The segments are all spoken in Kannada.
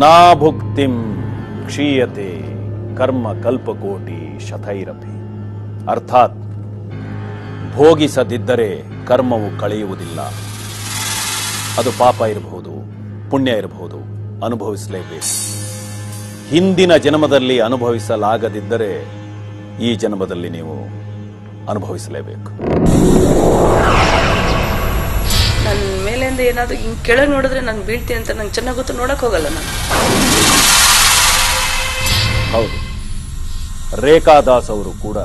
ನಾ ಭುಕ್ತಿಂ ಕ್ಷೀಯತೆ ಕರ್ಮ ಕಲ್ಪಕೋಟಿ ಶತೈರಪಿ. ಅರ್ಥಾತ್ ಭೋಗಿಸದಿದ್ದರೆ ಕರ್ಮವು ಕಳೆಯುವುದಿಲ್ಲ. ಅದು ಪಾಪ ಇರಬಹುದು, ಪುಣ್ಯ ಇರಬಹುದು, ಅನುಭವಿಸಲೇಬೇಕು. ಹಿಂದಿನ ಜನ್ಮದಲ್ಲಿ ಅನುಭವಿಸಲಾಗದಿದ್ದರೆ ಈ ಜನ್ಮದಲ್ಲಿ ನೀವು ಅನುಭವಿಸಲೇಬೇಕು. ನನ್ನ ಮೇಲಿಂದ ಏನಾದ್ರು ಹಿಂಗೆ ಕೆಳಗೆ ನೋಡಿದ್ರೆ ನಾನು ಬೀಳ್ತೀನಿ ಅಂತ ನಂಗೆ ಚೆನ್ನಾಗಿ ಗೊತ್ತು, ನೋಡಕ್ ಹೋಗಲ್ಲ ನಾನು. ಹೌದು, ರೇಖಾದಾಸ್ ಅವರು ಕೂಡ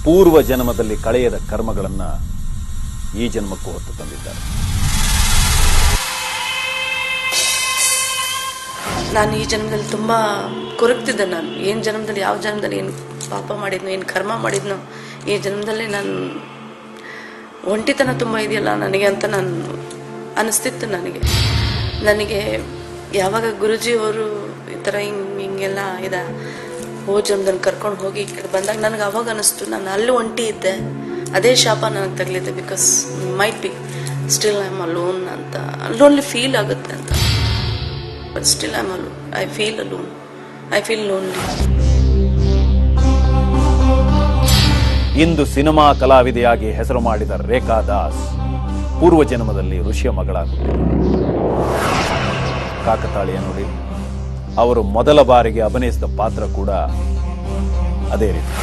ಪೂರ್ವ ಜನ್ಮದಲ್ಲಿ ಕಳೆಯದ ಕರ್ಮಗಳನ್ನ ಈ ಜನ್ಮಕ್ಕೂ ಹೊತ್ತು ತಂದಿದ್ದಾರೆ. ನಾನು ಈ ಜನ್ಮದಲ್ಲಿ ತುಂಬಾ ಕೊರಗ್ತಿದ್ದೆ. ನಾನು ಏನು ಜನ್ಮದಲ್ಲಿ, ಯಾವ ಜನ್ಮದಲ್ಲಿ ಏನು ಪಾಪ ಮಾಡಿದ್ನೋ, ಏನು ಕರ್ಮ ಮಾಡಿದ್ನೋ, ಈ ಜನ್ಮದಲ್ಲಿ ನಾನು ಒಂಟಿತನ ತುಂಬ ಇದೆಯಲ್ಲ ನನಗೆ ಅಂತ ನಾನು ಅನಿಸ್ತಿತ್ತು. ನನಗೆ ಯಾವಾಗ ಗುರುಜಿ ಅವರು ಈ ಥರ ಹಿಂಗೆಲ್ಲ ಜನ್ಮದಲ್ಲಿ ಕರ್ಕೊಂಡು ಹೋಗಿ ಈ ಕಡೆ ಬಂದಾಗ ನನಗೆ ಅವಾಗ ಅನಿಸ್ತು ನಾನು ಅಲ್ಲಿ ಒಂಟಿ ಇದ್ದೆ, ಅದೇ ಶಾಪ ನನಗೆ ತಗಲಿದೆ. Because might be still I am alone ಅಂತ, ಲೋನ್ಲಿ ಫೀಲ್ ಆಗುತ್ತೆ ಅಂತ. But still I am alone, I feel alone, I feel lonely. Into cinema ಕಲಾವಿದೆಯಾಗಿ ಹೆಸರು ಮಾಡಿದ ರೇಖಾದಾಸ್ ಪೂರ್ವ ಜನ್ಮದಲ್ಲಿ ಋಷಿಯ ಮಗಳಾಗುತ್ತಿದ್ದರು. ಕಾಕತಾಳೀಯ ನೋಡಿ, ಅವರು ಮೊದಲ ಬಾರಿಗೆ ಅಭಿನಯಿಸಿದ ಪಾತ್ರ ಕೂಡ ಅದೇ ರೀತಿ.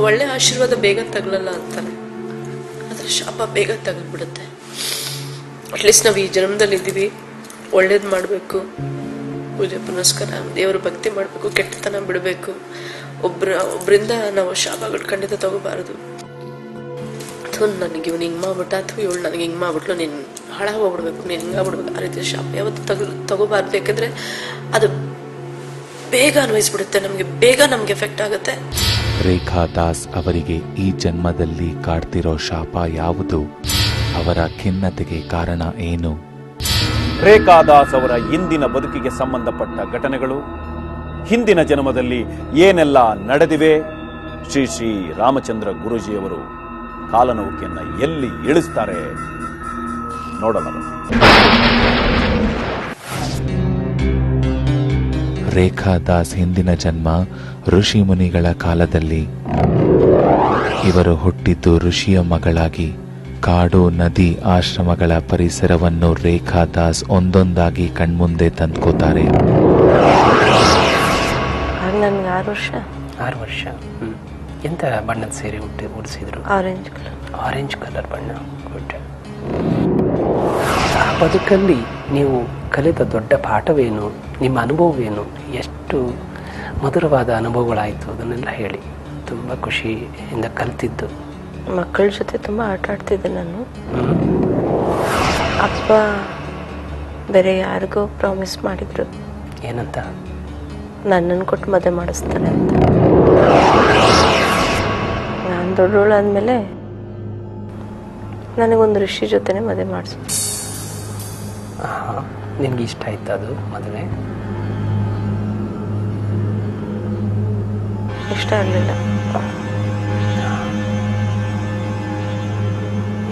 ಒಳ್ಳೆ ಆಶೀರ್ವಾದ ಬೇಗ ತಗಲಲ್ಲ ಅಂತಾರೆ, ಆದ್ರೆ ಶಾಪ ಬೇಗ ತಗಲ್ಬಿಡುತ್ತೆ. ಅಟ್ಲೀಸ್ಟ್ ನಾವು ಈ ಜನ್ಮದಲ್ಲಿ ಇದ್ದೀವಿ, ಒಳ್ಳೇದು ಮಾಡಬೇಕು, ಪೂಜೆ ಪುನಸ್ಕಾರ, ದೇವರ ಭಕ್ತಿ ಮಾಡಬೇಕು, ಕೆಟ್ಟತನ ಬಿಡಬೇಕು. ಒಬ್ಬರಿಂದ ನಾವು ಶಾಪಗಳು ಖಂಡಿತ ತಗೋಬಾರದು. ಅಥವಾ ನನಗೆ ಇವನು ಹಿಂಗೆ ಮಾಡ್ಬಿಟ್ಟ, ಅಥವಾ ಇವಳು ನನಗೆ ಹಿಂಗೆ ಮಾಡ್ಬಿಟ್ಲು, ನೀನು ಹಾಳಾಗೋಗ್ಬಿಡ್ಬೇಕು, ನೀನು ಹಿಂಗಾಗ್ಬಿಡ್ಬೇಕು, ಆ ರೀತಿ ಶಾಪ ಯಾವತ್ತು ತಗೋಬಾರ್ದು. ಯಾಕೆಂದ್ರೆ ಅದು ಬೇಗ ಅನ್ವಯಿಸ್ಬಿಡುತ್ತೆ, ನಮ್ಗೆ ಎಫೆಕ್ಟ್ ಆಗುತ್ತೆ. ರೇಖಾದಾಸ್ ಅವರಿಗೆ ಈ ಜನ್ಮದಲ್ಲಿ ಕಾಡ್ತಿರೋ ಶಾಪ ಯಾವುದು? ಅವರ ಖಿನ್ನತೆಗೆ ಕಾರಣ ಏನು? ರೇಖಾದಾಸ್ ಅವರ ಇಂದಿನ ಬದುಕಿಗೆ ಸಂಬಂಧಪಟ್ಟ ಘಟನೆಗಳು, ಹಿಂದಿನ ಜನ್ಮದಲ್ಲಿ ಏನೆಲ್ಲ ನಡೆದಿವೆ, ಶ್ರೀ ರಾಮಚಂದ್ರ ಗುರೂಜಿಯವರು ಕಾಲನೌಕೆಯನ್ನ ಎಲ್ಲಿ ಇಳಿಸ್ತಾರೆ ನೋಡೋಣ. ರೇಖಾದಾಸ್ ಹಿಂದಿನ ಜನ್ಮ ಋಷಿ ಮುನಿಗಳ ಕಾಲದಲ್ಲಿ. ಇವರು ಹುಟ್ಟಿದ್ದು ಋಷಿಯ ಮಗಳಾಗಿ. ಕಾಡು, ನದಿ, ಆಶ್ರಮಗಳ ಪರಿಸರವನ್ನು ರೇಖಾದಾಸ್ ಒಂದೊಂದಾಗಿ ಕಣ್ಮುಂದೆ ತಂದ್ಕೋತಾರೆ. ನನ್ಗೆ 6 ವರ್ಷ. ಎಂತ ಬಣ್ಣದ ಸೀರೆ ಉಡಿಸಿದ್ರು? ಆರೆಂಜ್ ಕಲರ್ ಬಣ್ಣ. ಆ ಬದುಕಲ್ಲಿ ನೀವು ಕಲಿತ ದೊಡ್ಡ ಪಾಠವೇನು, ನಿಮ್ಮ ಅನುಭವವೇನು, ಎಷ್ಟು ಮಧುರವಾದ ಅನುಭವಗಳಾಯಿತು ಅದನ್ನೆಲ್ಲ ಹೇಳಿ. ತುಂಬ ಖುಷಿಯಿಂದ ಕಲಿತಿದ್ದು. ಮಕ್ಕಳ ಜೊತೆ ತುಂಬ ಆಟ ಆಡ್ತಿದ್ದೆ ನಾನು. ಅಪ್ಪ ಬೇರೆ ಯಾರಿಗೋ ಪ್ರಾಮಿಸ್ ಮಾಡಿದ್ರು. ಏನಂತ? ನನ್ನನ್ನು ಕೊಟ್ಟು ಮದುವೆ ಮಾಡಿಸ್ತಾರೆ ಅಂತ. ನಾನು ದೊಡ್ಡವಳಾದ್ಮೇಲೆ ನನಗೊಂದು ಋಷಿ ಜೊತೆನೆ ಮದುವೆ ಮಾಡಿಸ್ತು. ನಿಮ್ಗೆ ಇಷ್ಟ ಆಯ್ತು ಅದು ಮದುವೆ? ಇಷ್ಟ ಆಗಲಿಲ್ಲ.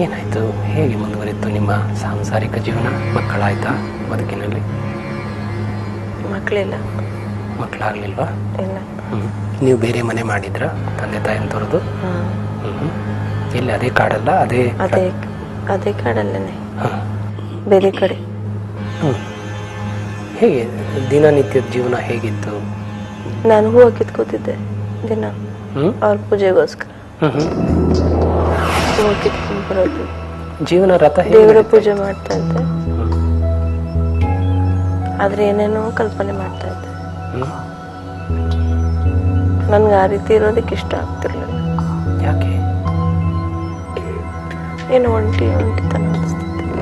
ಏನಾಯ್ತು? ಹೇಗೆ ಮುಂದುವರಿತು ನಿಮ್ಮ ಸಾಂಸಾರಿಕ ಜೀವನ? ಮಕ್ಕಳಾಯ್ತಾ ಬದುಕಿನಲ್ಲಿ? ಮಕ್ಕಳಾಗ್ಲಿಲ್ವಾ? ಇಲ್ಲ. ನೀವು ಬೇರೆ ಮನೆ ಮಾಡಿದ್ರ ತಂದೆ ತಾಯಿನ ತೊರೆದು? ಎಲ್ಲಿ? ಅದೇ ಕಾಡಲ್ಲ? ಅದೇ ಕಾಡಲ್ಲೇನೆ, ಬೇರೆ ಕಡೆ. ಹೇಗೆ ದಿನನಿತ್ಯದ ಜೀವನ ಹೇಗಿತ್ತು? ನಾನು ಹೂವು ಕಿತ್ಕೋತಿದ್ದೆ ದಿನ ಅವ್ರ ಪೂಜೆಗೋಸ್ಕರ. ಹೂವು ಕಿತ್ಕೊಂಡು ಬರೋದು, ಜೀವನ ರಥ. ದೇವರ ಪೂಜೆ ಮಾಡ್ತಾ ಇದ್ದೆ, ಆದ್ರೆ ಏನೇನೋ ಕಲ್ಪನೆ ಮಾಡ್ತಾ ಇದ್ದೆ. ನನ್ಗೆ ಆ ರೀತಿ ಇರೋದಕ್ಕೆ ಇಷ್ಟ ಆಗ್ತಿರ್ಲಿಲ್ಲ. ಯಾಕೆ? ಏನು ಒಂಟಿತನ ಅನಿಸ್ತಿತ್ತು.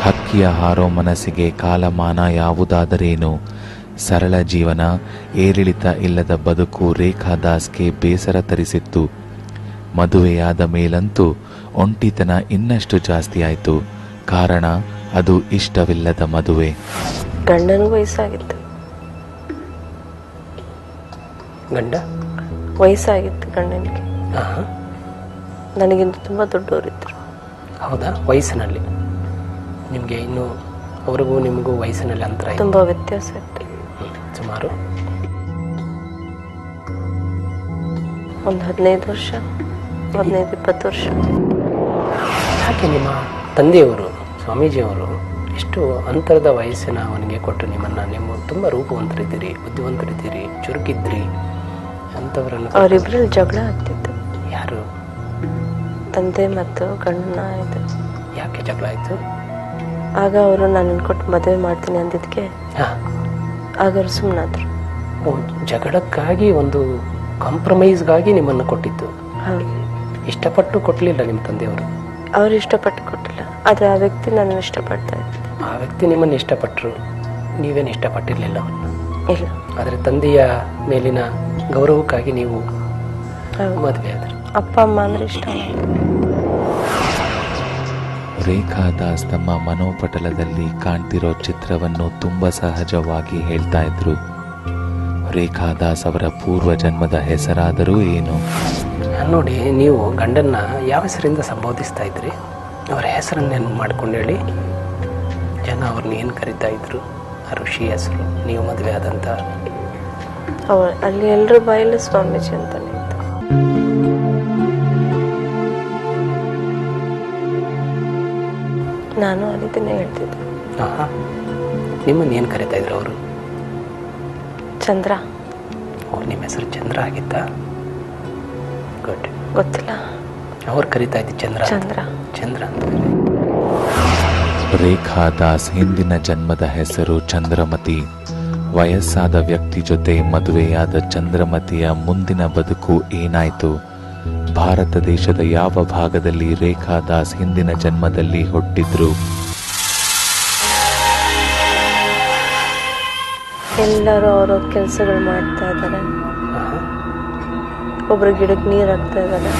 ಹಕ್ಕಿಯ ಹಾರೋ ಮನಸ್ಸಿಗೆ ಕಾಲಮಾನ ಯಾವುದಾದರೇನು? ಸರಳ ಜೀವನ, ಏರಿಳಿತ ಇಲ್ಲದ ಬದುಕು ರೇಖಾದಾಸ್ಗೆ ಬೇಸರ ತರಿಸಿತ್ತು. ಮದುವೆಯಾದ ಮೇಲಂತೂ ಒಂಟಿತನ ಇನ್ನಷ್ಟು ಜಾಸ್ತಿ ಆಯಿತು. ಕಾರಣ ಅದು ಇಷ್ಟವಿಲ್ಲದ ಮದುವೆ. ಗಂಡನಿಗೂ ವಯಸ್ಸಾಗಿತ್ತು. ಗಂಡನಿಗೆ ಗಂಡನಿಗೆ ನನಗಿಂತ ತುಂಬ ದೊಡ್ಡವರಿದ್ದರು. ಹೌದಾ? ವಯಸ್ಸಿನಲ್ಲಿ ನಿಮಗೆ ಇನ್ನೂ ಅವ್ರಿಗೂ ನಿಮಗೂ ವಯಸ್ಸಿನಲ್ಲಿ ಅಂತರ ಇದೆ? ತುಂಬ ವ್ಯತ್ಯಾಸ ಇತ್ತು. ಸುಮಾರು ಒಂದು 15 ವರ್ಷ, 15-20 ವರ್ಷ. ಯಾಕೆ ನಿಮ್ಮ ತಂದೆಯವರು ಸ್ವಾಮೀಜಿಯವರು ಎಷ್ಟು ಅಂತರದ ವಯಸ್ಸಿನ ಅವನಿಗೆ ಕೊಟ್ಟು ನಿಮ್ಮನ್ನು, ನಿಮ್ಮ ತುಂಬ ರೂಪವಂತರಿದ್ದೀರಿ, ಬುದ್ಧಿವಂತರಿದ್ದೀರಿ, ಚುರುಕಿದ್ರಿ ಅಂಥವರನ್ನು? ಅವರಿಬ್ಬರಲ್ಲಿ ಜಗಳ ಆಗ್ತಿತ್ತು. ಯಾರು? ತಂದೆ ಮತ್ತು ಗಂಡನ ಆಯಿತು. ಯಾಕೆ ಜಗಳ ಆಯಿತು? ಆಗ ಅವರು ನನ್ನನ್ನು ಕೊಟ್ಟು ಮದುವೆ ಮಾಡ್ತೀನಿ ಅಂದಿದ್ದಕ್ಕೆ ಹಾಂ, ಆಗ ಅವರು ಸುಮ್ಮನಾದ್ರು. ಜಗಳಕ್ಕಾಗಿ, ಒಂದು ಕಾಂಪ್ರಮೈಸ್ಗಾಗಿ ನಿಮ್ಮನ್ನು ಕೊಟ್ಟಿದ್ದು? ಹೌದು. ಇಷ್ಟಪಟ್ಟು ಕೊಟ್ಟಲಿಲ್ಲ ನಿಮ್ಮ ತಂದೆಯವರು? ಅವರು ಇಷ್ಟಪಟ್ಟು ಕೊಟ್ಟಿಲ್ಲ, ಆದರೆ ಆ ವ್ಯಕ್ತಿ ನನ್ನನ್ನು ಇಷ್ಟಪಡ್ತಾ ಇದ್ದ. ಆ ವ್ಯಕ್ತಿ ನಿಮ್ಮನ್ನು ಇಷ್ಟಪಟ್ಟರು, ನೀವೇನು ಇಷ್ಟಪಟ್ಟಿರಲಿಲ್ಲ ಅವನ್ನ? ಇಲ್ಲ. ಆದರೆ ತಂದೆಯ ಮೇಲಿನ ಗೌರವಕ್ಕಾಗಿ ನೀವು ಹೌದು. ಮದುವೆ ಆದರು. ಅಪ್ಪ ಅಮ್ಮ ಅಂದರೆ ಇಷ್ಟ. ರೇಖಾ ದಾಸ್ ತಮ್ಮ ಮನೋಪಟಲದಲ್ಲಿ ಕಾಣ್ತಿರೋ ಚಿತ್ರವನ್ನು ತುಂಬ ಸಹಜವಾಗಿ ಹೇಳ್ತಾ ಇದ್ರು. ರೇಖಾ ದಾಸ್ ಅವರ ಪೂರ್ವ ಜನ್ಮದ ಹೆಸರಾದರೂ ಏನು? ನೋಡಿ, ನೀವು ಗಂಡನ್ನ ಯಾವ ಹೆಸರಿಂದ ಸಂಬೋಧಿಸ್ತಾ ಇದ್ರಿ? ಅವರ ಹೆಸರನ್ನೇನು ಮಾಡ್ಕೊಂಡು ಹೇಳಿ. ಜನ ಅವ್ರನ್ನ ಏನು ಕರಿತಾ ಇದ್ರು? ಆ ಋಷಿ ಹೆಸರು, ನೀವು ಮದುವೆ ಆದಂಥ? ಅಲ್ಲಿ ಎಲ್ಲರ ಬಾಯಲ್ಲಿ ಸ್ವಾಮೀಜಿ ಅಂತಾನೆ ಇತ್ತು. ನಾನು ಅದನ್ನೇ ಹೇಳ್ತಿದ್ದೆ. ಹಾಂ, ನಿಮ್ಮನ್ನು ಏನು ಕರಿತಾ ಇದ್ರು ಅವರು? ಚಂದ್ರ. ಓ, ನಿಮ್ಮ ಹೆಸರು ಚಂದ್ರ ಆಗಿತ್ತಾ? ಗುಡ್. ಗೊತ್ತಿಲ್ಲ. ಅವ್ರು ಕರಿತಾ ಇದ್ದ ಚಂದ್ರ? ಚಂದ್ರ. ಚಂದ್ರ ಅಂತ. ರೇಖಾ ದಾಸ್ ಹಿಂದಿನ ಜನ್ಮದ ಹೆಸರು ಚಂದ್ರಮತಿ. ವಯಸ್ಸಾದ ವ್ಯಕ್ತಿ ಜೊತೆ ಮದುವೆಯಾದ ಚಂದ್ರಮತಿಯ ಮುಂದಿನ ಬದುಕು ಏನಾಯ್ತು? ಭಾರತ ದೇಶದ ಯಾವ ಭಾಗದಲ್ಲಿ ರೇಖಾ ದಾಸ್ ಹಿಂದಿನ ಜನ್ಮದಲ್ಲಿ ಹುಟ್ಟಿದ್ರು? ಎಲ್ಲರೂ ಅವ್ರ ಕೆಲಸಗಳು ಮಾಡ್ತಾ ಇದ್ದಾರೆ. ಒಬ್ರು ಗಿಡಕ್ಕೆ ನೀರು ಹಾಕ್ತಾ ಇದ್ದಾರೆ.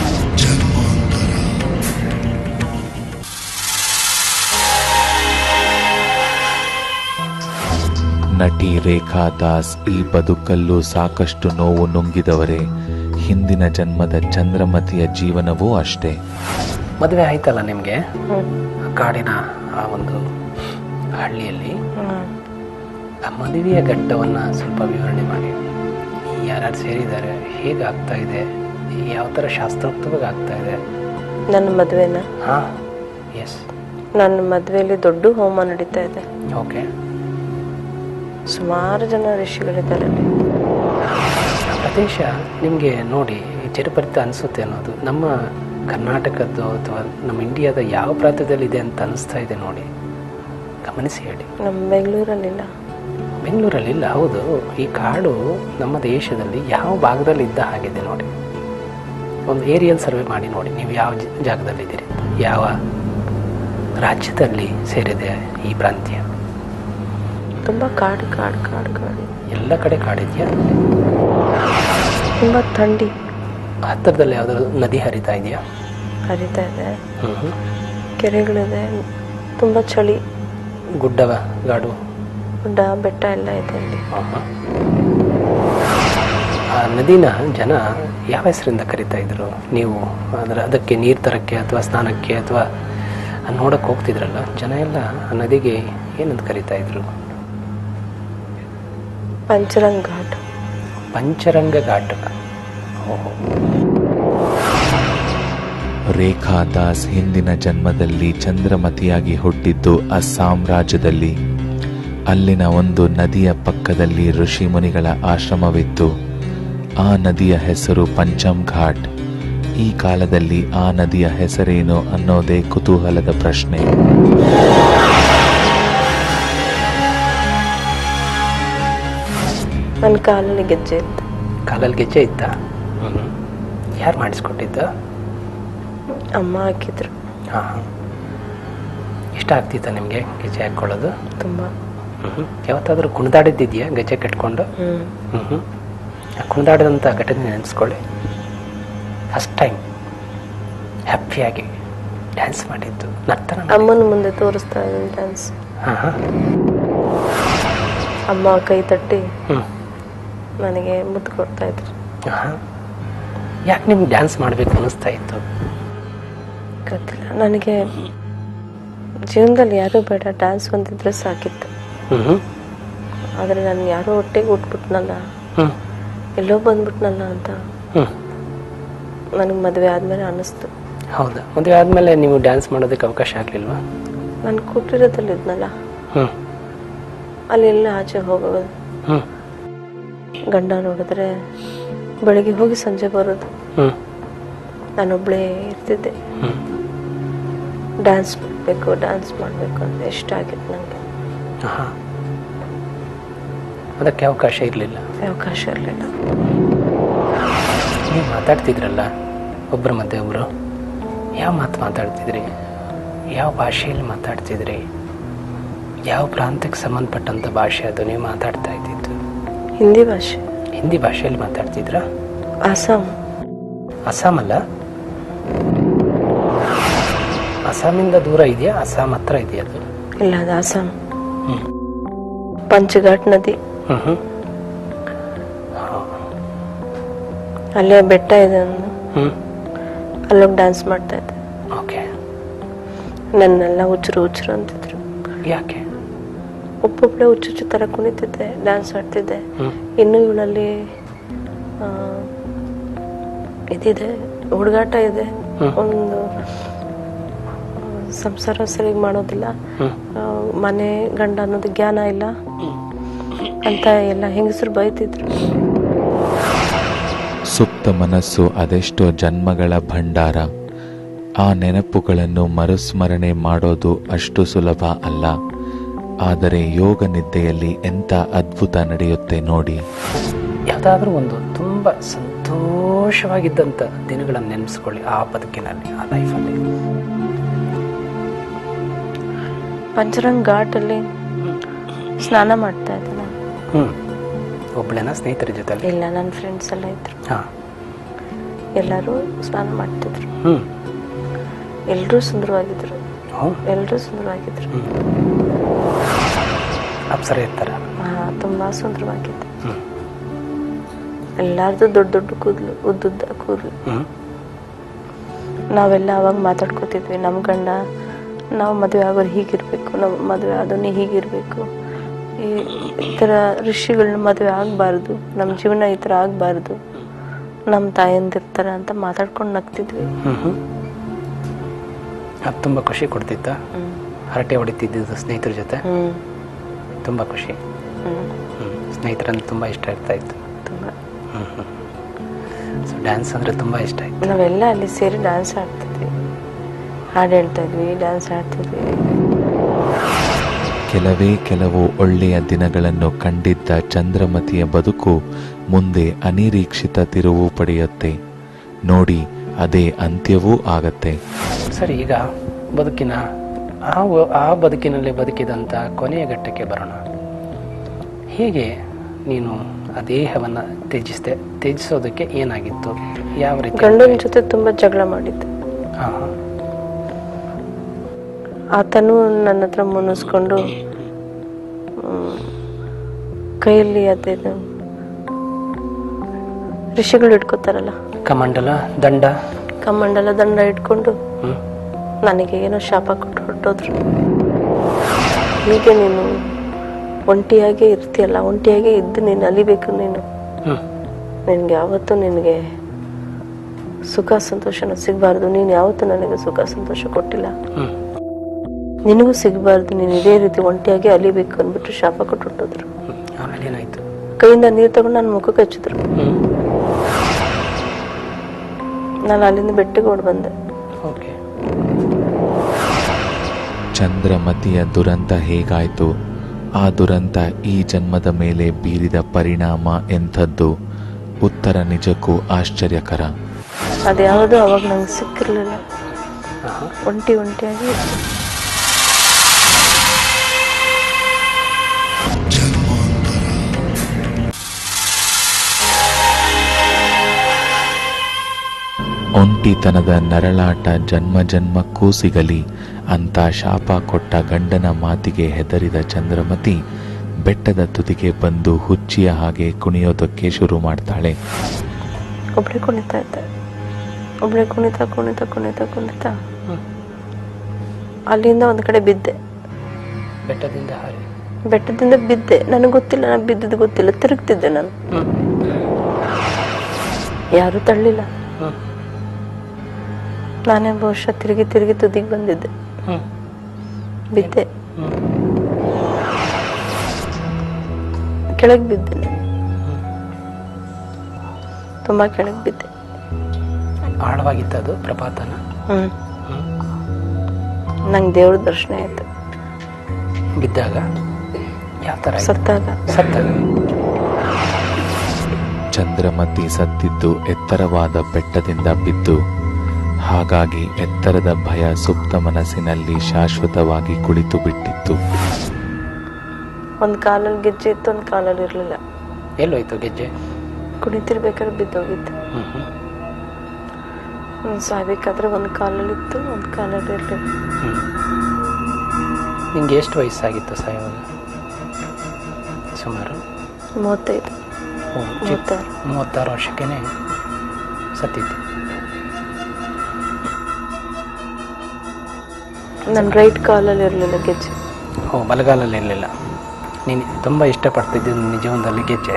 ನಟಿ ರೇಖಾ ದಾಸ್ ಈ ಬದುಕಲ್ಲೂ ಸಾಕಷ್ಟು ನೋವು ನುಂಗಿದವರೇ. ಹಿಂದಿನ ಜನ್ಮದ ಚಂದ್ರಮತಿಯ ಜೀವನವೂ ಅಷ್ಟೇ. ಮದುವೆ ಆಯ್ತಲ್ಲ ನಿಮಗೆ ಕಾಡಿನ ಆ ಒಂದು ಹಳ್ಳಿಯಲ್ಲಿ, ಆ ಮದುವೆಯ ಘಟ್ಟವನ್ನು ಸ್ವಲ್ಪ ವಿವರಣೆ ಮಾಡಿ. ಯಾರ್ಯಾರು ಸೇರಿದ್ದಾರೆ, ಹೇಗಾಗ್ತಾ ಇದೆ, ಯಾವ ಥರ ಶಾಸ್ತ್ರೋಕ್ತವಾಗಿ ಆಗ್ತಾ ಇದೆ? ನನ್ನ ಮದುವೆನ? ಹಾಂ, ಎಸ್. ನನ್ನ ಮದುವೆಯಲ್ಲಿ ದೊಡ್ಡ ಹೋಮ ನಡೀತಾ ಇದೆ. ಓಕೆ. ಸುಮಾರು ಜನ ಋಷಿಗಳಿದ್ದಾರೆ. ಪ್ರದೇಶ ನಿಮಗೆ ನೋಡಿ ಚಿರಪರಿತ ಅನಿಸುತ್ತೆ ಅನ್ನೋದು. ನಮ್ಮ ಕರ್ನಾಟಕದ್ದು ಅಥವಾ ನಮ್ಮ ಇಂಡಿಯಾದ ಯಾವ ಪ್ರಾಂತ್ಯದಲ್ಲಿದೆ ಅಂತ ಅನಿಸ್ತಾ ಇದೆ ನೋಡಿ, ಗಮನಿಸಿ ಹೇಳಿ. ನಮ್ಮ ಬೆಂಗಳೂರಲ್ಲಿಲ್ಲ. ಬೆಂಗಳೂರಲ್ಲಿಲ್ಲ, ಹೌದು. ಈ ಕಾಡು ನಮ್ಮ ದೇಶದಲ್ಲಿ ಯಾವ ಭಾಗದಲ್ಲಿ ಇದ್ದ ಹಾಗಿದೆ ನೋಡಿ. ಒಂದು ಏರಿಯಲ್ ಸರ್ವೆ ಮಾಡಿ ನೋಡಿ, ನೀವು ಯಾವ ಜಾಗದಲ್ಲಿದ್ದೀರಿ, ಯಾವ ರಾಜ್ಯದಲ್ಲಿ ಸೇರಿದೆ ಈ ಪ್ರಾಂತ್ಯ. ತುಂಬ ಕಾಡು ಕಾಡು ಕಾಡು ಕಾಡು, ಎಲ್ಲ ಕಡೆ ಕಾಡಿದೆಯಾ? ತುಂಬ ಥಂಡಿ. ಹತ್ತಿರದಲ್ಲಿ ಯಾವುದಾದ್ರು ನದಿ ಹರಿತಾ ಇದೆಯಾ? ಹರಿತಾ ಇದೆ. ಕೆರೆಗಳಿದೆ. ತುಂಬ ಚಳಿ. ಗುಡ್ಡವ ಗಾಡು, ಗುಡ್ಡ ಬೆಟ್ಟ ಎಲ್ಲ ಇದೆ ಅಲ್ಲಿ. ಆ ನದಿನ ಜನ ಯಾವ ಹೆಸರಿಂದ ಕರಿತಾ ಇದ್ರು? ನೀವು ಅದಕ್ಕೆ ನೀರು ತರಕ್ಕೆ ಅಥವಾ ಸ್ನಾನಕ್ಕೆ ಅಥವಾ ನೋಡಕ್ಕೆ ಹೋಗ್ತಿದ್ರಲ್ಲ, ಜನ ಎಲ್ಲ ಆ ನದಿಗೆ ಏನಂತ ಕರಿತಾ ಇದ್ರು? ಪಂಚರಂಗ ಘಾಟ್. ಪಂಚರಂಗ ಘಾಟ್. ಓಹೋ. ರೇಖಾ ದಾಸ್ ಹಿಂದಿನ ಜನ್ಮದಲ್ಲಿ ಚಂದ್ರಮತಿಯಾಗಿ ಹುಟ್ಟಿದ್ದು ಅಸ್ಸಾಂ ರಾಜ್ಯದಲ್ಲಿ. ಅಲ್ಲಿನ ಒಂದು ನದಿಯ ಪಕ್ಕದಲ್ಲಿ ಋಷಿ ಮುನಿಗಳ ಆಶ್ರಮವಿತ್ತು. ಆ ನದಿಯ ಹೆಸರು ಪಂಚಮ್ ಘಾಟ್. ಈ ಕಾಲದಲ್ಲಿ ಆ ನದಿಯ ಹೆಸರೇನು ಅನ್ನೋದೇ ಕುತೂಹಲದ ಪ್ರಶ್ನೆ. ನನ್ನ ಕಾಲಲ್ಲಿ ಗೆಜ್ಜೆ ಇತ್ತು. ಕಾಲಲ್ಲಿ ಗೆಜ್ಜೆ ಇತ್ತ? ಯಾರು ಮಾಡಿಸ್ಕೊಟ್ಟಿದ್ದ? ಅಮ್ಮ ಹಾಕಿದ್ರು. ಹಾಂ. ಇಷ್ಟ ಆಗ್ತಿತ್ತ ನಿಮಗೆ ಗೆಜ್ಜೆ ಹಾಕ್ಕೊಳ್ಳೋದು? ತುಂಬ. ಯಾವತ್ತಾದರೂ ಕುಣಿದಾಡಿದ್ದಿದೆಯಾ ಗೆಜ್ಜೆ ಕಟ್ಕೊಂಡು? ಕುಣಿದಾಡಿದಂಥ ಘಟನೆ ನೆನೆಸ್ಕೊಳ್ಳಿ. ಫಸ್ಟ್ ಟೈಮ್ ಹ್ಯಾಪಿಯಾಗಿ ಡ್ಯಾನ್ಸ್ ಮಾಡಿದ್ದು, ನರ್ತನ ಅಮ್ಮನ ಮುಂದೆ ತೋರಿಸ್ತಾ ಇದ್ದೀನಿ ಡ್ಯಾನ್ಸ್. ಅಮ್ಮ ಕೈ ತಟ್ಟಿ ನನಗೆ ಮುತ್ತು ಕೊಡ್ತಾ ಇದ್ರು. ಯಾಕೆ ನಿಮ್ಗೆ ಡ್ಯಾನ್ಸ್ ಮಾಡಬೇಕು ಅನ್ನಿಸ್ತಾ ಇತ್ತು? ಗೊತ್ತಿಲ್ಲ, ನನಗೆ ಜೀವನದಲ್ಲಿ ಯಾರೂ ಬೇಡ, ಡ್ಯಾನ್ಸ್ ಒಂದಿದ್ರೆ ಸಾಕಿತ್ತು. ಆದರೆ ನಾನು ಯಾರೋ ಒಟ್ಟಿಗೆ ಉಟ್ಬಿಟ್ನಲ್ಲ, ಎಲ್ಲೋ ಬಂದ್ಬಿಟ್ನಲ್ಲ ಅಂತ ನನಗೆ ಮದುವೆ ಆದಮೇಲೆ ಅನ್ನಿಸ್ತು. ಹೌದಾ? ಮದುವೆ ಆದಮೇಲೆ ನೀವು ಡ್ಯಾನ್ಸ್ ಮಾಡೋದಕ್ಕೆ ಅವಕಾಶ ಆಗಲಿಲ್ವಾ? ನಾನು ಕುಟೀರದಲ್ಲಿದ್ನಲ್ಲ, ಅಲ್ಲೆಲ್ಲ ಆಚೆ ಹೋಗೋದು, ಗಂಡ ನೋಡಿದ್ರೆ ಬೆಳಗ್ಗೆ ಹೋಗಿ ಸಂಜೆ ಬರೋದು, ನಾನೊಬ್ಬಳೇ ಇರ್ತಿದ್ದೆ. ಡ್ಯಾನ್ಸ್ ಮಾಡಬೇಕು ಅಂತ ಇಷ್ಟ ಆಗಿತ್ತು ನನಗೆ. ಅದಕ್ಕೆ ಅವಕಾಶ ಇರಲಿಲ್ಲ. ನೀವು ಮಾತಾಡ್ತಿದ್ರಲ್ಲ ಒಬ್ಬರ ಮಧ್ಯೆ ಒಬ್ಬರು, ಯಾವ ಮಾತು ಮಾತಾಡ್ತಿದ್ರಿ? ಯಾವ ಭಾಷೆಯಲ್ಲಿ ಮಾತಾಡ್ತಿದ್ರಿ? ಯಾವ ಪ್ರಾಂತಕ್ಕೆ ಸಂಬಂಧಪಟ್ಟಂಥ ಭಾಷೆ ಅದು ನೀವು ಮಾತಾಡ್ತಾ ಇದ್ದಿದ್ದು? ಹಿಂದಿ ಭಾಷೆ. ಹಿಂದಿ ಭಾಷೆಯಲ್ಲಿ ಮಾತಾಡ್ತಿದ್ರಾ? ಅಸ್ಸಾಂ ಅಲ್ಲ, ಅಸ್ಸಾಮಿಂದ ದೂರ ಇದೆಯಾ? ಅಸ್ಸಾಂ ಹತ್ರ ಇದೆಯಾ ಅದು? ಇಲ್ಲ, ಅದು ಅಸ್ಸಾಂ. ಪಂಚಘಾಟ್ ನದಿ, ಅಲ್ಲೇ ಬೆಟ್ಟ ಇದೆ, ಅಲ್ಲೋಗಿ ಡ್ಯಾನ್ಸ್ ಮಾಡ್ತಾ ಇದ್ದೆ. ಓಕೆ. ನನ್ನೆಲ್ಲ ಹುಚ್ಚರು ಅಂತಿದ್ರು. ಯಾಕೆ? ಒಬ್ಬೊಬ್ಬಳೆ ಹುಚ್ಚು ಥರ ಕುಣಿತಿದ್ದೆ, ಡ್ಯಾನ್ಸ್ ಆಡ್ತಿದ್ದೆ. ಇನ್ನು ಇವಳಲ್ಲಿ ಇದಿದೆ, ಹುಡುಗಾಟ ಇದೆ, ಒಂದು ಸಂಸಾರ ಸರಿಯಾಗಿ ಮಾಡೋದಿಲ್ಲ, ಮನೆ ಗಂಡ ಅನ್ನೋದು ಜ್ಞಾನ ಇಲ್ಲ ಅಂತ ಎಲ್ಲ ಹೆಂಗಸರು ಬೈತಿದ್ರು. ಸುಪ್ತ ಮನಸ್ಸು ಅದೆಷ್ಟೋ ಜನ್ಮಗಳ ಭಂಡಾರ. ಆ ನೆನಪುಗಳನ್ನು ಮರುಸ್ಮರಣೆ ಮಾಡೋದು ಅಷ್ಟು ಸುಲಭ ಅಲ್ಲ. ಆದರೆ ಯೋಗ ನಿದ್ದೆಯಲ್ಲಿ ಎಂಥ ಅದ್ಭುತ ನಡೆಯುತ್ತೆ ನೋಡಿ. ಯಾವುದಾದ್ರೂ ಒಂದು ತುಂಬ ಸಂತೋಷವಾಗಿದ್ದಂಥ ದಿನಗಳನ್ನು ನೆನೆಸ್ಕೊಳ್ಳಿ ಆ ಬದುಕಿನಲ್ಲಿ, ಆ ಲೈಫಲ್ಲಿ. ಪಂಚರಂಗ್ ಘಾಟಲ್ಲಿ ಸ್ನಾನ ಮಾಡ್ತಾ ಇದ್ದೆ ನಾನು. ಒಬ್ಬಳೇನ ಸ್ನೇಹಿತರ ಜೊತೆ? ಇಲ್ಲ, ನನ್ನ ಫ್ರೆಂಡ್ಸ್ ಎಲ್ಲ ಇದ್ರು. ಎಲ್ಲರೂ ಸ್ನಾನ ಮಾಡ್ತಿದ್ರು. ಎಲ್ಲರೂ ಸುಂದರವಾಗಿದ್ರು. ಅಪ್ಸರ ಇರ್ತಾರ? ತುಂಬಾ ಸುಂದರವಾಗಿತ್ತು. ಎಲ್ಲಾರ್ದು ದೊಡ್ಡ ದೊಡ್ಡ ಕೂದಲು, ಉದ್ದುದ್ದ ಕೂದಲು. ನಾವೆಲ್ಲ ಅವಾಗ ಮಾತಾಡ್ಕೋತಿದ್ವಿ, ನಮ್ಮ ಗಂಡ ನಾವು ಮದುವೆ ಆಗೋರು ಹೀಗಿರ್ಬೇಕು, ನಾವು ಮದುವೆ ಆದವನೇ ಹೀಗಿರ್ಬೇಕು, ಈ ಥರ ಋಷಿಗಳನ್ನ ಮದುವೆ ಆಗಬಾರ್ದು, ನಮ್ಮ ಜೀವನ ಈ ಥರ ಆಗಬಾರ್ದು, ನಮ್ಮ ತಾಯಂದಿರ್ತಾರ ಅಂತ ಮಾತಾಡ್ಕೊಂಡು ನಗ್ತಿದ್ವಿ. ಅದು ತುಂಬ ಖುಷಿ ಕೊಡ್ತಿತ್ತ? ಹರಟೆ ಹೊಡಿತಿದ್ದು ಸ್ನೇಹಿತರ ಜೊತೆ ತುಂಬ ಖುಷಿ. ಸ್ನೇಹಿತರಂದ್ರೆ ತುಂಬ ಇಷ್ಟ ಇರ್ತಾ ಇತ್ತು. ಸೊ ಡ್ಯಾನ್ಸ್ ಅಂದರೆ ತುಂಬ ಇಷ್ಟ ಆಯಿತು. ನಾವೆಲ್ಲ ಅಲ್ಲಿ ಸೇರಿ ಡ್ಯಾನ್ಸ್ ಆಡ್ತಿದ್ವಿ, ಹಾಡು ಹೇಳ್ತಾ ಇದ್ವಿ, ಡ್ಯಾನ್ಸ್ ಆಡ್ತಿದ್ವಿ. ಕೆಲವು ಒಳ್ಳೆಯ ದಿನಗಳನ್ನು ಕಂಡಿದ್ದ ಚಂದ್ರಮತಿಯ ಬದುಕು ಮುಂದೆ ಅನಿರೀಕ್ಷಿತ ತಿರುವು ಪಡೆಯುತ್ತೆ ನೋಡಿ. ಅದೇ ಅಂತ್ಯವೂ ಆಗತ್ತೆ. ಸರಿ, ಈಗ ಬದುಕಿನ ಆ ಬದುಕಿನಲ್ಲಿ ಬದುಕಿದಂಥ ಕೊನೆಯ ಘಟ್ಟಕ್ಕೆ ಬರೋಣ. ಹೇಗೆ ನೀನು ಆ ದೇಹವನ್ನು ತ್ಯಜಿಸೋದಕ್ಕೆ ಏನಾಗಿತ್ತು? ಯಾವ ರೀತಿ? ಗಂಡನ ಜೊತೆ ತುಂಬ ಜಗಳ ಮಾಡಿದ್ದೆ. ಆತನು ನನ್ನ ಹತ್ರ ಮುನಿಸ್ಕೊಂಡು ಕೈಯಲ್ಲಿ ಅದೇನು ಋಷಿಗಳು ಇಟ್ಕೋತಾರಲ್ಲ, ಕಮಂಡಲ ದಂಡ ಇಟ್ಕೊಂಡು ನನಗೆ ಏನೋ ಶಾಪ ಕೊಟ್ಟು ಹೊರಟೋದ್ರು. ಹೀಗೆ ನೀನು ಒಂಟಿಯಾಗೇ ಇರ್ತೀಯಲ್ಲ, ಒಂಟಿಯಾಗೇ ಇದ್ದು ನೀನು ಅಲಿಬೇಕು, ನಿನಗೆ ಯಾವತ್ತೂ ನಿನಗೆ ಸುಖ ಸಂತೋಷನ ಸಿಗಬಾರ್ದು, ನೀನು ಯಾವತ್ತೂ ನನಗೆ ಸುಖ ಸಂತೋಷ ಕೊಟ್ಟಿಲ್ಲ, ನಿನಗೂ ಸಿಗಬಾರ್ದು, ನೀನು ಇದೇ ರೀತಿ ಒಂಟಿಯಾಗಿ ಅಲಿಬೇಕು ಅಂದ್ಬಿಟ್ಟು ಶಾಪ ಕೊಟ್ಟು ಹೊರಟೋದ್ರು. ಏನಾಯ್ತು? ಕೈಯಿಂದ ನೀರು ತಗೊಂಡು ನನ್ನ ಮುಖಕ್ಕೆ ಹಚ್ಚಿದ್ರು. ನಾನು ಅಲ್ಲಿಂದ ಬೆಟ್ಟಿಗೆ ಓಡ್ ಬಂದೆ. ಚಂದ್ರಮತಿಯ ದುರಂತ ಹೇಗಾಯ್ತು? ಆ ದುರಂತ ಈ ಜನ್ಮದ ಮೇಲೆ ಬೀರಿದ ಪರಿಣಾಮ ಎಂಥದ್ದು? ಉತ್ತರ ನಿಜಕ್ಕೂ ಆಶ್ಚರ್ಯಕರ. ಅದ್ಯಾವುದು ಅವಾಗ ನಂಗೆ ಸಿಕ್ಕಿರ್ಲಿಲ್ಲ, ಒಂಟಿಯಾಗಿ. ಒಂಟಿತನದ ನರಳಾಟ ಜನ್ಮಕ್ಕೂ ಸಿಗಲಿ ಅಂತ ಶಾಪ ಕೊಟ್ಟ ಗಂಡನ ಮಾತಿಗೆ ಹೆದರಿದ ಚಂದ್ರಮತಿ ಬೆಟ್ಟದ ತುದಿಗೆ ಬಂದು ಹುಚ್ಚಿಯ ಹಾಗೆ ಕುಣಿಯೋದಕ್ಕೆ ಶುರು ಮಾಡ್ತಾಳೆ. ಒಬ್ಬಳೇ ಕುಣಿತಾ ಇದ್ದೆ. ಒಬ್ಬಳೆ ಕುಣಿತಾ ಕುಣಿತಾ ಕುಣಿತಾ ಕುಣಿತಾ ಅಲ್ಲಿಂದ ಒಂದು ಕಡೆ ಬಿದ್ದೆ. ಬೆಟ್ಟದಿಂದ ಬಿದ್ದೆ. ನನಗೆ ಗೊತ್ತಿಲ್ಲ, ನಾನು ಬಿದ್ದಿದ್ದು ಗೊತ್ತಿಲ್ಲ. ತಿರುಗ್ತಿದ್ದೆ ನಾನು, ಯಾರು ತಳ್ಳಿಲ್ಲ. ನಾನೇ ಬಹುಶಃ ತಿರುಗಿ ತಿರುಗಿ ತುದಿಗೆ ಬಂದಿದ್ದೆ, ಬಿದ್ದೆ, ಕೆಳಗೆ ಬಿದ್ದೆ. ತುಂಬಾ ಕೆಳಗೆ ಬಿದ್ದೆ. ಆಳವಾಗಿತ್ತು ಅದು ಪ್ರಪಾತನ. ನಂಗೆ ದೇವ್ರ ದರ್ಶನ ಆಯ್ತು. ಬಿದ್ದಾಗ ಯಾವ ಥರ? ಸತ್ತಾಗ. ಚಂದ್ರಮತಿ ಸತ್ತಿದ್ದು ಎತ್ತರವಾದ ಬೆಟ್ಟದಿಂದ ಬಿದ್ದು, ಹಾಗಾಗಿ ಎತ್ತರದ ಭಯ ಸುಪ್ತ ಮನಸ್ಸಿನಲ್ಲಿ ಶಾಶ್ವತವಾಗಿ ಕುಳಿತು ಬಿಟ್ಟಿತ್ತು. ಒಂದು ಕಾಲಲ್ಲಿ ಗೆಜ್ಜೆ ಇತ್ತು, ಒಂದು ಕಾಲಲ್ಲಿ ಇರಲಿಲ್ಲ. ಎಲ್ಲೋಯ್ತು ಗೆಜ್ಜೆ? ಕುಣಿತಿರ್ಬೇಕಾದ್ರೆ ಬಿದ್ದೋಗಿತ್ತು. ಸಾಯ್ಬೇಕಾದ್ರೆ ಒಂದು ಕಾಲಲ್ಲಿ ಇತ್ತು, ಒಂದು ಕಾಲಲ್ಲಿ ಇರಲಿಲ್ಲ. ನಿಂಗೆ ಎಷ್ಟು ವಯಸ್ಸಾಗಿತ್ತು ಸಾಯುವಾಗ? ಸುಮಾರು 35, 36 ವರ್ಷಕ್ಕೇನೆ ಸತ್ತಿತ್ತು. ನನ್ನ ರೈಟ್ ಕಾಲಲ್ಲಿ ಇರಲಿಲ್ಲ ಗೆಜ್ಜೆ. ಬಲಗಾಲಲ್ಲಿ ಇರಲಿಲ್ಲ. ನೀನು ತುಂಬ ಇಷ್ಟಪಡ್ತಿದ್ದು ನಿನ್ನ ಜೀವನದಲ್ಲಿ ಗೆಜ್ಜೆ.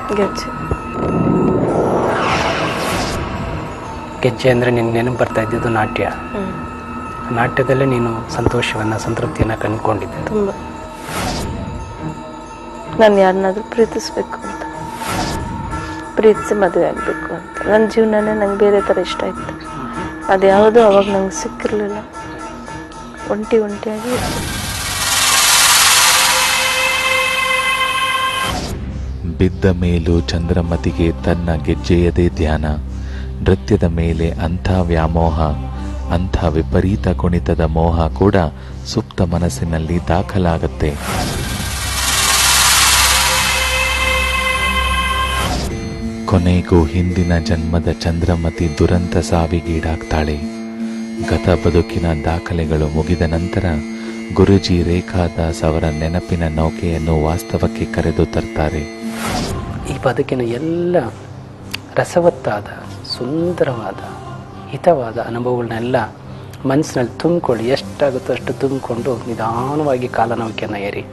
ಗೆಜ್ಜೆ ಅಂದರೆ ನಿನ್ನ ನೆನಪು ಬರ್ತಾ ಇದ್ದಿದ್ದು ನಾಟ್ಯ. ನಾಟ್ಯದಲ್ಲೇ ನೀನು ಸಂತೋಷವನ್ನು, ಸಂತೃಪ್ತಿಯನ್ನು ಕಂಡುಕೊಂಡಿದ್ದೆ. ತುಂಬ. ನಾನು ಯಾರನ್ನಾದ್ರೂ ಪ್ರೀತಿಸ್ಬೇಕು ಅಂತ, ಪ್ರೀತಿಸಿ ಮದುವೆ ಆಗಬೇಕು ಅಂತ ನನ್ನ ಜೀವನನೇ ನಂಗೆ ಬೇರೆ ಥರ ಇಷ್ಟ ಆಯ್ತು. ಅದ್ಯಾವುದೂ ಅವಾಗ ನಂಗೆ ಸಿಕ್ಕಿರಲಿಲ್ಲ. ಒಂಟಿಯಾಗಿ ಬಿದ್ದ ಮೇಲೂ ಚಂದ್ರಮತಿಗೆ ತನ್ನ ಗೆಜ್ಜೆಯದೇ ಧ್ಯಾನ. ನೃತ್ಯದ ಮೇಲೆ ಅಂಥ ವ್ಯಾಮೋಹ, ಅಂಥ ವಿಪರೀತ ಕುಣಿತದ ಮೋಹ ಕೂಡ ಸುಪ್ತ ಮನಸ್ಸಿನಲ್ಲಿ ದಾಖಲಾಗತ್ತೆ. ಕೊನೆಗೂ ಹಿಂದಿನ ಜನ್ಮದ ಚಂದ್ರಮತಿ ದುರಂತ ಸಾವಿಗೀಡಾಗ್ತಾಳೆ. ಗತ ಬದುಕಿನ ದಾಖಲೆಗಳು ಮುಗಿದ ನಂತರ ಗುರುಜಿ ರೇಖಾದಾಸ್ ಅವರ ನೆನಪಿನ ನೌಕೆಯನ್ನು ವಾಸ್ತವಕ್ಕೆ ಕರೆದು ತರ್ತಾರೆ. ಈ ಬದುಕಿನ ಎಲ್ಲ ರಸವತ್ತಾದ, ಸುಂದರವಾದ, ಹಿತವಾದ ಅನುಭವಗಳನ್ನೆಲ್ಲ ಮನಸ್ಸಿನಲ್ಲಿ ತುಂಬಿಕೊಳ್ಳಿ. ಎಷ್ಟಾಗುತ್ತೋ ಅಷ್ಟು ತುಂಬಿಕೊಂಡು ನಿಧಾನವಾಗಿ ಕಾಲನೌಕೆಯನ್ನು ಏರಿ.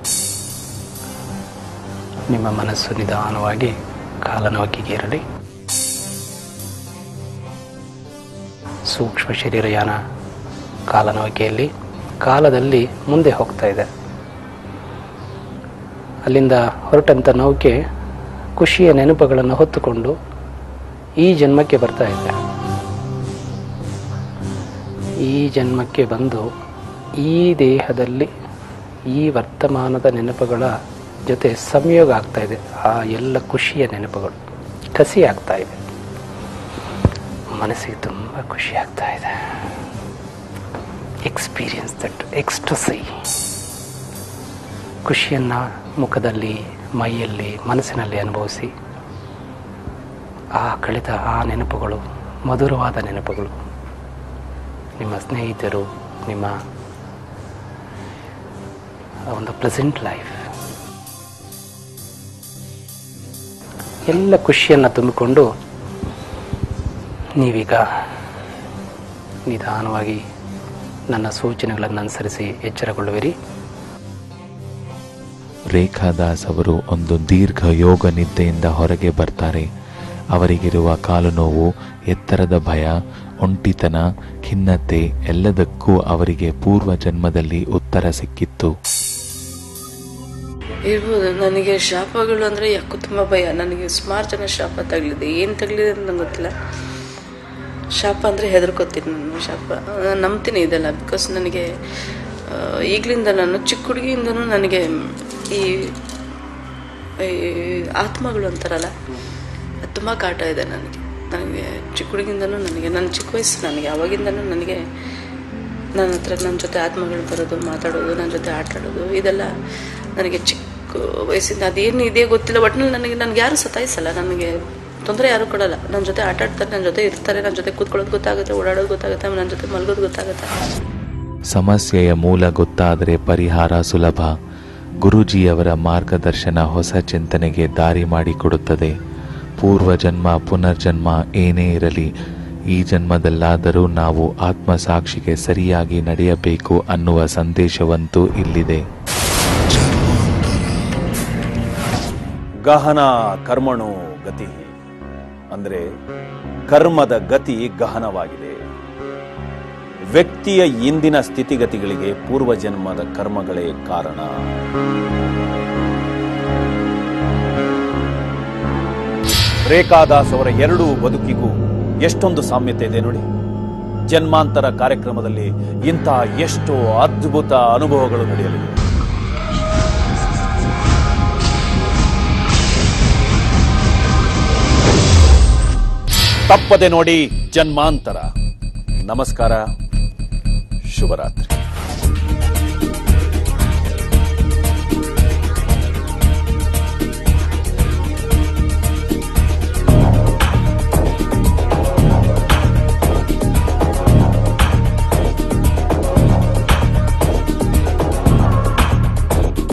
ನಿಮ್ಮ ಮನಸ್ಸು ನಿಧಾನವಾಗಿ ಕಾಲನೌಕೆಗೆ ಏರಲಿ. ಸೂಕ್ಷ್ಮ ಶರೀರಯಾನ ಕಾಲನೌಕೆಯಲ್ಲಿ ಕಾಲದಲ್ಲಿ ಮುಂದೆ ಹೋಗ್ತಾ ಇದೆ. ಅಲ್ಲಿಂದ ಹೊರಟಂಥ ನೌಕೆ ಖುಷಿಯ ನೆನಪುಗಳನ್ನು ಹೊತ್ತುಕೊಂಡು ಈ ಜನ್ಮಕ್ಕೆ ಬರ್ತಾ ಇದೆ. ಈ ಜನ್ಮಕ್ಕೆ ಬಂದು ಈ ದೇಹದಲ್ಲಿ ಈ ವರ್ತಮಾನದ ನೆನಪುಗಳ ಜೊತೆ ಸಂಯೋಗ ಆಗ್ತಾ ಇದೆ. ಆ ಎಲ್ಲ ಖುಷಿಯ ನೆನಪುಗಳು ಕಸಿ ಆಗ್ತಾ ಇದೆ. ಮನಸ್ಸಿಗೆ ತುಂಬ ಖುಷಿ ಆಗ್ತಾ ಇದೆ. Experience that ecstasy. ಖುಷಿಯನ್ನು ಮುಖದಲ್ಲಿ, ಮೈಯಲ್ಲಿ, ಮನಸ್ಸಿನಲ್ಲಿ ಅನುಭವಿಸಿ ಆ ಕಳೆದ ಆ ನೆನಪುಗಳು, ಮಧುರವಾದ ನೆನಪುಗಳು, ನಿಮ್ಮ ಸ್ನೇಹಿತರು, ನಿಮ್ಮ ಒಂದು ಪ್ಲೆಸೆಂಟ್ ಲೈಫ್, ಎಲ್ಲ ಖುಷಿಯನ್ನು ತುಂಬಿಕೊಂಡು ನೀವೀಗ ನಿಧಾನವಾಗಿ ನನ್ನ ಸೂಚನೆಗಳನ್ನು ಅನುಸರಿಸಿ ಎಚ್ಚರಗೊಳ್ಳುವಿರಿ. ರೇಖಾದಾಸ್ ಅವರು ಒಂದು ದೀರ್ಘ ಯೋಗ ನಿದ್ದೆಯಿಂದ ಹೊರಗೆ ಬರ್ತಾರೆ. ಅವರಿಗಿರುವ ಕಾಲು ನೋವು, ಎತ್ತರದ ಭಯ, ಒಂಟಿತನ, ಖಿನ್ನತೆ ಎಲ್ಲದಕ್ಕೂ ಅವರಿಗೆ ಪೂರ್ವ ಜನ್ಮದಲ್ಲಿ ಉತ್ತರ ಸಿಕ್ಕಿತ್ತು. ಇರ್ಬೋದು. ನನಗೆ ಶಾಪಗಳು ಅಂದರೆ ಯಾಕೋ ತುಂಬ ಭಯ. ನನಗೆ ಸುಮಾರು ಜನ ಶಾಪ ತಗಲಿದೆ. ಏನು ತಗಲಿದೆ ಅಂತ ನಂಗೆ ಗೊತ್ತಿಲ್ಲ. ಶಾಪ ಅಂದರೆ ಹೆದರ್ಕೋತೀನಿ ನಾನು. ಶಾಪ ನಂಬ್ತೀನಿ ಇದೆಲ್ಲ. ಬಿಕಾಸ್ ನನಗೆ ಈಗಲಿಂದ ನಾನು ಚಿಕ್ಕ ಹುಡುಗಿಯಿಂದನೂ ನನಗೆ ಈ ಆತ್ಮಗಳು ಅಂತಾರಲ್ಲ, ಅದು ತುಂಬ ಕಾಟ ಇದೆ ನನಗೆ. ಚಿಕ್ಕ ಹುಡುಗಿಯಿಂದನೂ ನನ್ನ ಚಿಕ್ಕ ವಯಸ್ಸು ನನಗೆ ಆವಾಗಿಂದನೂ ನನಗೆ ನನ್ನ ಜೊತೆ ಆತ್ಮಗಳು ಬರೋದು, ಮಾತಾಡೋದು, ನನ್ನ ಜೊತೆ ಆಟ ಆಡೋದು, ಇದೆಲ್ಲ ನನಗೆ ಚಿಕ್ಕ ವಯಸ್ಸಿಂದ ಅದೇನು ಇದೆ ಗೊತ್ತಿಲ್ಲ. ಒಟ್ಟಿನಲ್ಲಿ ನನಗೆ ಯಾರು ಸತಾಯಿಸಲ್ಲ, ನನಗೆ ತೊಂದರೆ ಯಾರು ಕೊಡಲ್ಲ. ನನ್ನ ಜೊತೆ ಆಟ ಆಡ್ತಾರೆ, ನನ್ನ ಜೊತೆ ಇರ್ತಾರೆ, ನನ್ನ ಜೊತೆ ಕೂತ್ಕೊಳ್ಳೋದು ಗೊತ್ತಾಗುತ್ತೆ, ಓಡಾಡೋದು ಗೊತ್ತಾಗುತ್ತೆ, ನನ್ನ ಜೊತೆ ಮಲಗೋದು ಗೊತ್ತಾಗುತ್ತೆ. ಸಮಸ್ಯೆಯ ಮೂಲ ಗೊತ್ತಾದರೆ ಪರಿಹಾರ ಸುಲಭ. ಗುರೂಜಿಯವರ ಮಾರ್ಗದರ್ಶನ ಹೊಸ ಚಿಂತನೆಗೆ ದಾರಿ ಮಾಡಿಕೊಡುತ್ತದೆ. ಪೂರ್ವಜನ್ಮ, ಪುನರ್ಜನ್ಮ ಏನೇ ಇರಲಿ, ಈ ಜನ್ಮದಲ್ಲಾದರೂ ನಾವು ಆತ್ಮಸಾಕ್ಷಿಗೆ ಸರಿಯಾಗಿ ನಡೆಯಬೇಕು ಅನ್ನುವ ಸಂದೇಶವಂತೂ ಇಲ್ಲಿದೆ. ಗಹನ ಕರ್ಮಣೋ ಗತಿ ಅಂದ್ರೆ ಕರ್ಮದ ಗತಿ ಗಹನವಾಗಿದೆ. ವ್ಯಕ್ತಿಯ ಇಂದಿನ ಸ್ಥಿತಿಗತಿಗಳಿಗೆ ಪೂರ್ವಜನ್ಮದ ಕರ್ಮಗಳೇ ಕಾರಣ. ರೇಖಾದಾಸ್ ಅವರ ಎರಡೂ ಬದುಕಿಗೂ ಎಷ್ಟೊಂದು ಸಾಮ್ಯತೆ ಇದೆ ನೋಡಿ. ಜನ್ಮಾಂತರ ಕಾರ್ಯಕ್ರಮದಲ್ಲಿ ಇಂತಹ ಎಷ್ಟೋ ಅದ್ಭುತ ಅನುಭವಗಳು ನಡೆಯಲಿವೆ. ತಪ್ಪದೆ ನೋಡಿ ಜನ್ಮಾಂತರ. ನಮಸ್ಕಾರ, ಶುಭರಾತ್ರಿ.